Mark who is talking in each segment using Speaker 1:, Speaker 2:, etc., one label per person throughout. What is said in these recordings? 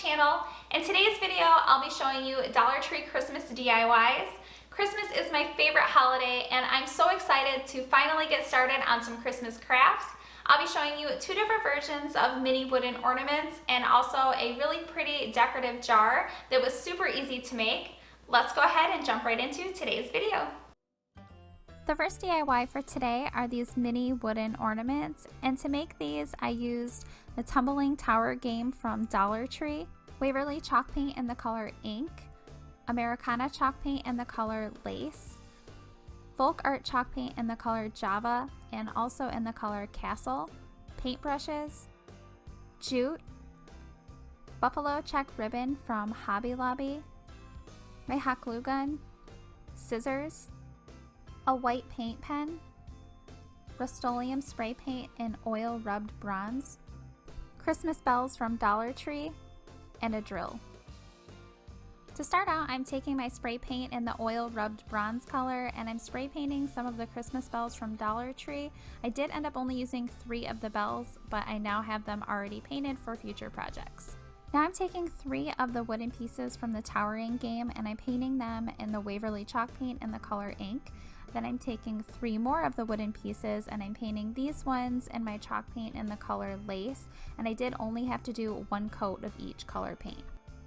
Speaker 1: channel. In today's video, I'll be showing you Dollar Tree Christmas DIYs. Christmas is my favorite holiday and I'm so excited to finally get started on some Christmas crafts. I'll be showing you two different versions of mini wooden ornaments and also a really pretty decorative jar that was super easy to make. Let's go ahead and jump right into today's video.
Speaker 2: The first DIY for today are these mini wooden ornaments, and to make these I used the Tumbling Tower game from Dollar Tree, Waverly chalk paint in the color Ink, Americana chalk paint in the color Lace, Folk Art chalk paint in the color Java and also in the color Castle, paintbrushes, jute, buffalo check ribbon from Hobby Lobby, my hot glue gun, scissors, a white paint pen, Rust-Oleum spray paint in oil rubbed bronze, Christmas bells from Dollar Tree, and a drill. To start out, I'm taking my spray paint in the oil rubbed bronze color and I'm spray painting some of the Christmas bells from Dollar Tree. I did end up only using 3 of the bells, but I now have them already painted for future projects. Now I'm taking 3 of the wooden pieces from the towering game and I'm painting them in the Waverly chalk paint in the color Ink. Then I'm taking 3 more of the wooden pieces and I'm painting these ones in my chalk paint in the color Lace, and I did only have to do 1 coat of each color paint.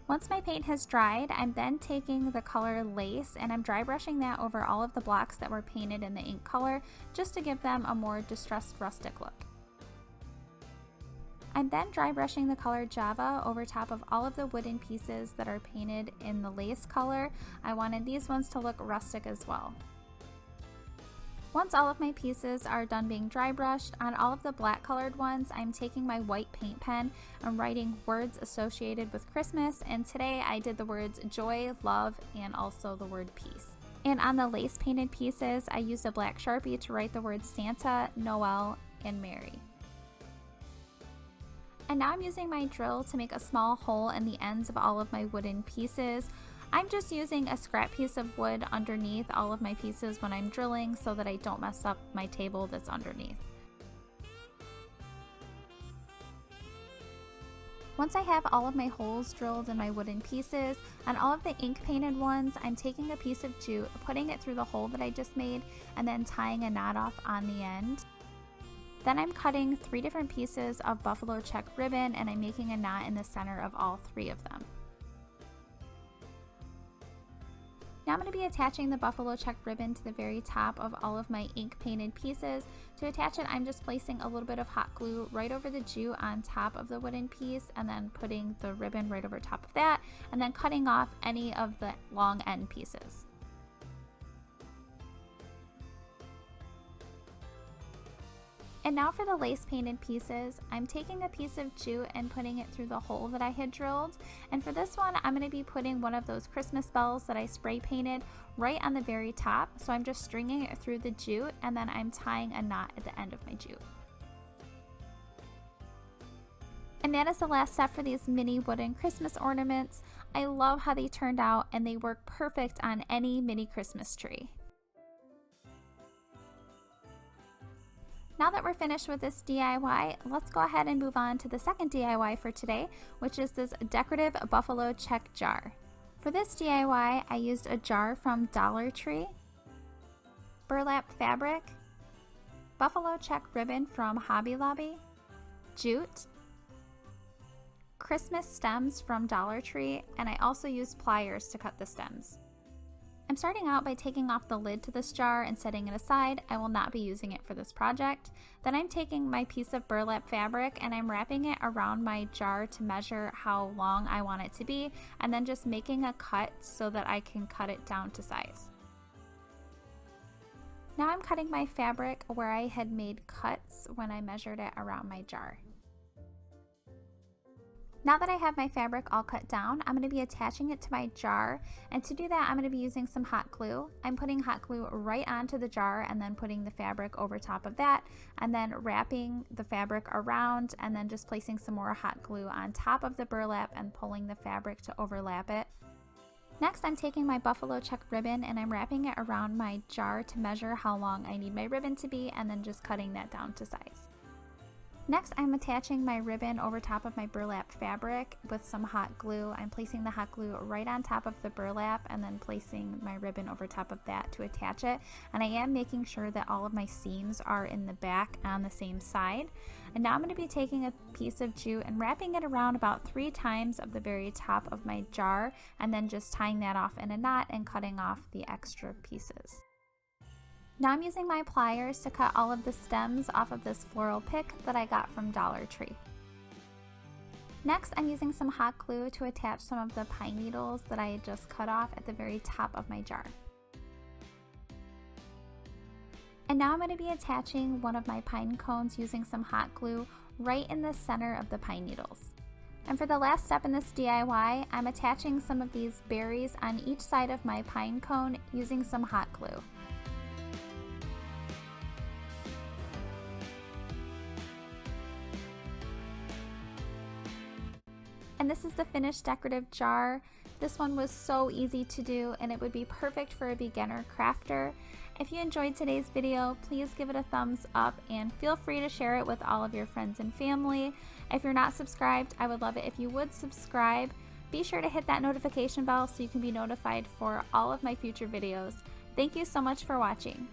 Speaker 2: Once my paint has dried, I'm then taking the color Lace and I'm dry brushing that over all of the blocks that were painted in the ink color just to give them a more distressed rustic look. I'm then dry brushing the color Java over top of all of the wooden pieces that are painted in the lace color. I wanted these ones to look rustic as well. Once all of my pieces are done being dry brushed, on all of the black colored ones, I'm taking my white paint pen and writing words associated with Christmas, and today I did the words joy, love, and also the word peace. And on the lace painted pieces, I used a black Sharpie to write the words Santa, Noel, and Mary. And now I'm using my drill to make a small hole in the ends of all of my wooden pieces. I'm just using a scrap piece of wood underneath all of my pieces when I'm drilling so that I don't mess up my table that's underneath. Once I have all of my holes drilled in my wooden pieces, on all of the ink painted ones, I'm taking a piece of jute, putting it through the hole that I just made, and then tying a knot off on the end. Then I'm cutting 3 different pieces of buffalo check ribbon and I'm making a knot in the center of all 3 of them. Now I'm going to be attaching the buffalo check ribbon to the very top of all of my ink painted pieces. To attach it, I'm just placing a little bit of hot glue right over the jute on top of the wooden piece and then putting the ribbon right over top of that and then cutting off any of the long end pieces. And now for the lace painted pieces, I'm taking a piece of jute and putting it through the hole that I had drilled. And for this one, I'm going to be putting one of those Christmas bells that I spray painted right on the very top. So I'm just stringing it through the jute and then I'm tying a knot at the end of my jute. And that is the last step for these mini wooden Christmas ornaments. I love how they turned out and they work perfect on any mini Christmas tree. Now that we're finished with this DIY, let's go ahead and move on to the second DIY for today, which is this decorative buffalo check jar. For this DIY, I used a jar from Dollar Tree, burlap fabric, buffalo check ribbon from Hobby Lobby, jute, Christmas stems from Dollar Tree, and I also used pliers to cut the stems. I'm starting out by taking off the lid to this jar and setting it aside. I will not be using it for this project. Then I'm taking my piece of burlap fabric and I'm wrapping it around my jar to measure how long I want it to be and then just making a cut so that I can cut it down to size. Now I'm cutting my fabric where I had made cuts when I measured it around my jar. Now that I have my fabric all cut down, I'm going to be attaching it to my jar, and to do that I'm going to be using some hot glue. I'm putting hot glue right onto the jar and then putting the fabric over top of that and then wrapping the fabric around and then just placing some more hot glue on top of the burlap and pulling the fabric to overlap it. Next, I'm taking my buffalo check ribbon and I'm wrapping it around my jar to measure how long I need my ribbon to be and then just cutting that down to size. Next, I'm attaching my ribbon over top of my burlap fabric with some hot glue. I'm placing the hot glue right on top of the burlap and then placing my ribbon over top of that to attach it. And I am making sure that all of my seams are in the back on the same side. And now I'm going to be taking a piece of jute and wrapping it around about 3 times of the very top of my jar, and then just tying that off in a knot and cutting off the extra pieces. Now I'm using my pliers to cut all of the stems off of this floral pick that I got from Dollar Tree. Next, I'm using some hot glue to attach some of the pine needles that I had just cut off at the very top of my jar. And now I'm going to be attaching one of my pine cones using some hot glue right in the center of the pine needles. And for the last step in this DIY, I'm attaching some of these berries on each side of my pine cone using some hot glue. And this is the finished decorative jar. This one was so easy to do, and it would be perfect for a beginner crafter. If you enjoyed today's video, please give it a thumbs up and feel free to share it with all of your friends and family. If you're not subscribed, I would love it if you would subscribe. Be sure to hit that notification bell so you can be notified for all of my future videos. Thank you so much for watching.